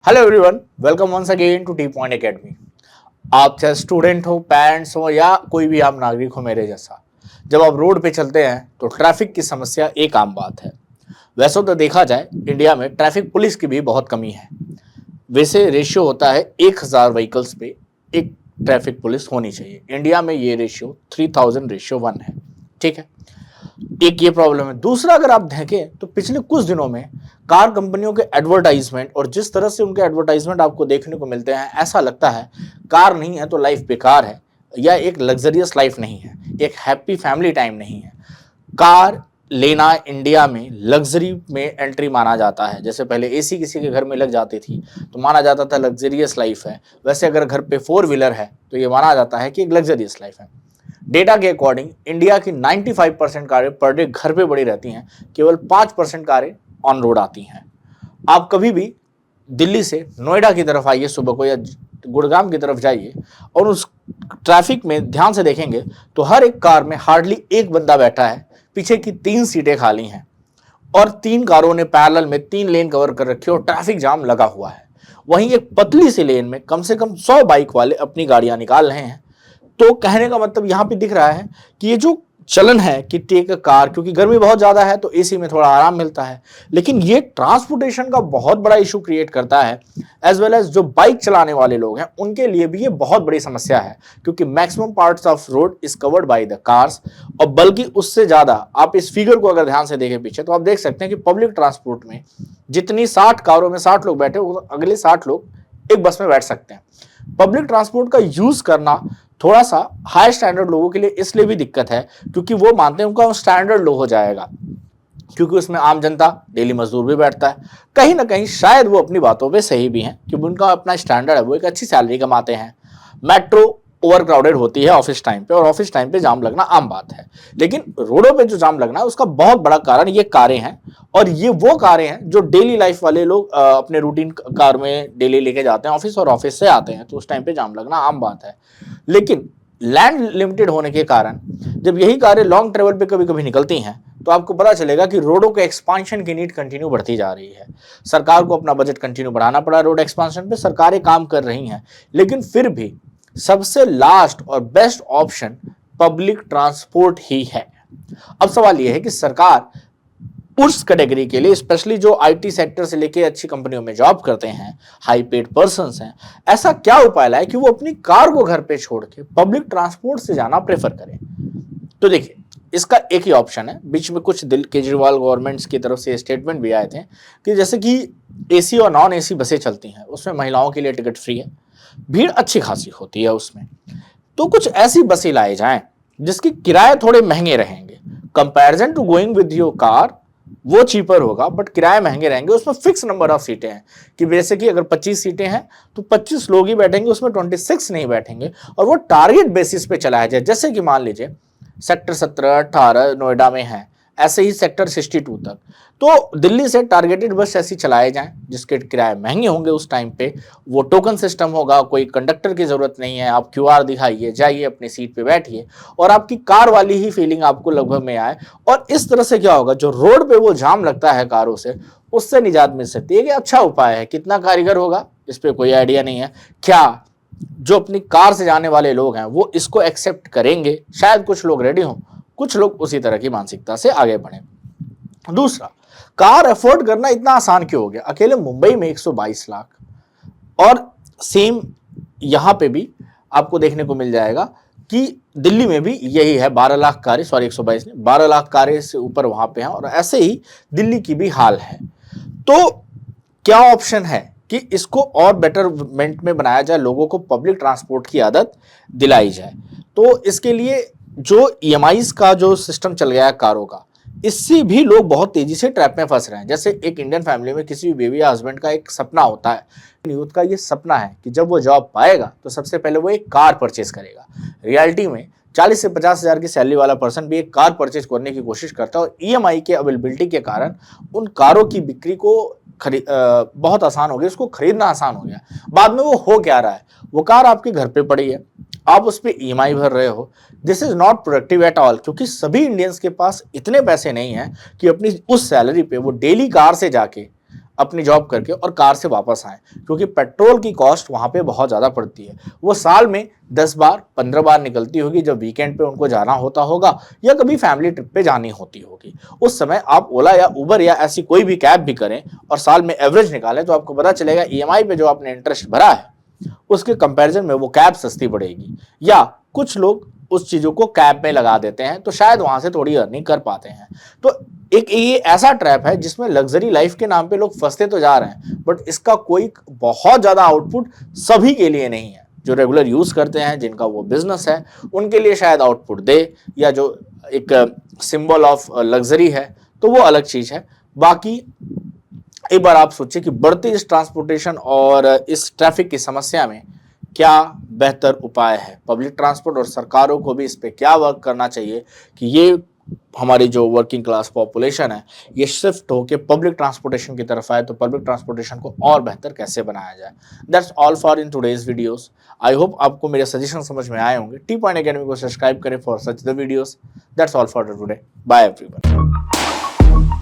Hello everyone, welcome once again to T Point Academy. आप चाहे student हो, parents हो या कोई भी आम नागरिक हो मेरे जैसा, जब आप रोड पे चलते हैं तो ट्रैफिक की समस्या एक आम बात है। वैसे तो देखा जाए इंडिया में ट्रैफिक पुलिस की भी बहुत कमी है। वैसे रेशियो होता है 1000 व्हीकल्स पे एक ट्रैफिक पुलिस होनी चाहिए। इंडिया में ये रेशियो 3000:1 है। ठीक है, एक ये प्रॉब्लम है। दूसरा, अगर आप देखें तो पिछले कुछ दिनों में कार कंपनियों के एडवर्टाइजमेंट और जिस तरह से उनके एडवर्टाइजमेंट आपको देखने को मिलते हैं, ऐसा लगता है कार नहीं है तो लाइफ बेकार है या एक लग्जरियस लाइफ नहीं है, एक हैप्पी फैमिली टाइम नहीं है। कार लेना इंडिया में लग्जरी में एंट्री माना जाता है। जैसे पहले एसी किसी के घर में लग जाती थी तो माना जाता था लग्जरियस लाइफ है, वैसे अगर घर पे 4 व्हीलर है तो ये माना जाता है कि एक लग्जरियस लाइफ है। डेटा के अकॉर्डिंग इंडिया की 95% कारें पर डे घर पे पड़ी रहती हैं, केवल 5% कारें ऑन रोड आती हैं। आप कभी भी दिल्ली से नोएडा की तरफ आइए सुबह को या गुड़गांव की तरफ जाइए और उस ट्रैफिक में ध्यान से देखेंगे तो हर एक कार में हार्डली एक बंदा बैठा है, पीछे की 3 सीटें खाली हैं और 3 कारों ने पैरेलल में 3 लेन कवर कर रखी और ट्रैफिक जाम लगा हुआ है। वहीं एक पतली सी लेन में कम से कम 100 बाइक वाले अपनी गाड़ियां निकाल रहे हैं। तो कहने का मतलब यहां पे दिख रहा है कि ये जो चलन है कि टेक अ कार, क्योंकि गर्मी बहुत ज्यादा है तो एसी में थोड़ा आराम मिलता है, लेकिन ये ट्रांसपोर्टेशन का बहुत बड़ा इशू क्रिएट करता है। एज वेल एज जो बाइक चलाने वाले लोग हैं उनके लिए भी ये बहुत बड़ी समस्या है, क्योंकि maximum parts of road is covered by the cars. और बल्कि उससे ज्यादा आप इस फिगर को अगर ध्यान से देखें पीछे तो आप देख सकते हैं कि पब्लिक ट्रांसपोर्ट में जितनी 60 कारों में 60 लोग बैठे, अगले 60 लोग एक बस में बैठ सकते हैं। पब्लिक ट्रांसपोर्ट का यूज करना थोड़ा सा हाई स्टैंडर्ड लोगों के लिए इसलिए भी दिक्कत है क्योंकि वो मानते हैं उनका स्टैंडर्ड लो हो जाएगा, क्योंकि उसमें आम जनता, डेली मजदूर भी बैठता है। कहीं ना कहीं शायद वो अपनी बातों पे सही भी हैं, क्योंकि उनका अपना स्टैंडर्ड है, वो एक अच्छी सैलरी कमाते हैं। मेट्रो ओवर क्राउडेड होती है ऑफिस टाइम पे और ऑफिस टाइम पे जाम लगना आम बात है, लेकिन रोडों पे जो जाम लगना है उसका बहुत बड़ा कारण ये कारें हैं। और ये वो कारें हैं जो डेली लाइफ वाले लोग अपने रूटीन कार में डेली लेके जाते हैं ऑफिस और ऑफिस से आते हैं, तो उस टाइम पे जाम लगना आम बात है। लेकिन लैंड लिमिटेड होने के कारण जब यही कारें लॉन्ग ट्रेवल पे कभी कभी निकलती हैं तो आपको पता चलेगा कि रोडों के एक्सपांशन की नीड कंटिन्यू बढ़ती जा रही है। सरकार को अपना बजट कंटिन्यू बढ़ाना पड़ा रोड एक्सपांशन पे, सरकारें काम कर रही हैं, लेकिन फिर भी सबसे लास्ट और बेस्ट ऑप्शन पब्लिक ट्रांसपोर्ट ही है। अब सवाल यह है कि सरकार उस कैटेगरी के लिए, स्पेशली जो आईटी सेक्टर से लेके अच्छी कंपनियों में जॉब करते हैं, हाई पेड पर्सन्स हैं, ऐसा क्या उपाय लाए कि वो अपनी कार को घर पे छोड़ के पब्लिक ट्रांसपोर्ट से जाना प्रेफर करें। तो देखिए, इसका एक ही ऑप्शन है। बीच में कुछ केजरीवाल गवर्नमेंट्स की तरफ से स्टेटमेंट भी आए थे कि जैसे कि एसी और नॉन एसी बसें चलती हैं उसमें महिलाओं के लिए टिकट फ्री है, भीड़ अच्छी खासी होती है उसमें, तो कुछ ऐसी बसें लाई जाएं जिसके किराए थोड़े महंगे रहेंगे। Comparison to going with your car वो चीपर होगा, बट किराए महंगे रहेंगे। उसमें फिक्स नंबर ऑफ सीटें हैं कि जैसे कि अगर 25 सीटें हैं तो 25 लोग ही बैठेंगे, उसमें 26 नहीं बैठेंगे। और वो टारगेट बेसिस पे चलाया जाए, जैसे कि मान लीजिए सेक्टर 17, 18 नोएडा में है, ऐसे ही सेक्टर 62 तक। तो दिल्ली से टारगेटेड बस ऐसी चलाए जाएं जिसके किराए महंगे होंगे। उस टाइम पे वो टोकन सिस्टम होगा, कोई कंडक्टर की जरूरत नहीं है, आप क्यूआर दिखाइए, जाइए अपनी सीट पे बैठिए और आपकी कार वाली ही फीलिंग आपको लगभग में आए। और इस तरह से क्या होगा, जो रोड पे वो जाम लगता है कारों से, उससे निजात मिल सकती है। कि अच्छा उपाय है, कितना कारीगर होगा इस पर कोई आइडिया नहीं है। क्या जो अपनी कार से जाने वाले लोग हैं वो इसको एक्सेप्ट करेंगे? शायद कुछ लोग रेडी हों, कुछ लोग उसी तरह की मानसिकता से आगे बढ़े। दूसरा, कार अफोर्ड करना इतना आसान क्यों हो गया? अकेले मुंबई में 122 लाख, और सेम यहां पे भी आपको देखने को मिल जाएगा कि दिल्ली में भी यही है। 12 लाख कारें, सॉरी 122 नहीं, 12 लाख कारें से ऊपर वहां पे हैं, और ऐसे ही दिल्ली की भी हाल है। तो क्या ऑप्शन है कि इसको और बेटरमेंट में बनाया जाए, लोगों को पब्लिक ट्रांसपोर्ट की आदत दिलाई जाए। तो इसके लिए जो ईएमआईज का जो सिस्टम चल गया है कारों का, इससे भी लोग बहुत तेजी से ट्रैप में फंस रहे हैं। जैसे एक इंडियन फैमिली में किसी भी बेबी या हस्बैंड का एक सपना होता है, यूथ का ये सपना है कि जब वो जॉब पाएगा तो सबसे पहले वो एक कार परचेज करेगा। रियलिटी में 40 से 50 हजार की सैलरी वाला पर्सन भी एक कार परचेज करने की कोशिश करता है, और ईएमआई के अवेलेबिलिटी के कारण उन कारों की बिक्री को बहुत आसान हो गया, उसको खरीदना आसान हो गया। बाद में वो हो क्या रहा है, वो कार आपके घर पे पड़ी है, आप उस पर ईएमआई भर रहे हो। This is not productive at all, क्योंकि सभी इंडियंस के पास इतने पैसे नहीं हैं कि अपनी उस सैलरी पे वो डेली कार से जाके अपनी जॉब करके और कार से वापस आएं, क्योंकि पेट्रोल की कॉस्ट वहाँ पे बहुत ज़्यादा पड़ती है। वो साल में 10 बार 15 बार निकलती होगी, जब वीकेंड पे उनको जाना होता होगा या कभी फैमिली ट्रिप पे जानी होती होगी। उस समय आप ओला या उबर या ऐसी कोई भी कैब भी करें और साल में एवरेज निकालें तो आपको पता चलेगा ईएमआई पे जो आपने इंटरेस्ट भरा है उसके कंपैरिजन में वो कैब सस्ती पड़ेगी। या कुछ लोग उस चीज़ों को कैब में लगा देते हैं तो शायद वहाँ से थोड़ी अर्निंग कर पाते हैं। तो एक ये ऐसा ट्रैप है जिसमें लग्जरी लाइफ के नाम पे लोग फंसते तो जा रहे हैं, बट इसका कोई बहुत ज़्यादा आउटपुट सभी के लिए नहीं है। जो रेगुलर यूज़ करते हैं, जिनका वो बिजनेस है, उनके लिए शायद आउटपुट दे, या जो एक सिंबल ऑफ लग्जरी है तो वो अलग चीज़ है। बाकी एक बार आप सोचिए कि बढ़ती इस ट्रांसपोर्टेशन और इस ट्रैफिक की समस्या में क्या बेहतर उपाय है। पब्लिक ट्रांसपोर्ट और सरकारों को भी इस पे क्या वर्क करना चाहिए कि ये हमारी जो वर्किंग क्लास पॉपुलेशन है ये शिफ्ट होकर पब्लिक ट्रांसपोर्टेशन की तरफ आए, तो पब्लिक ट्रांसपोर्टेशन को और बेहतर कैसे बनाया जाए। That's all for in today's videos. I hope आपको मेरे सजेशन समझ में आए होंगे। टी पॉइंट एकेडमी को सब्सक्राइब करें for such the videos. That's all for today. Bye everyone.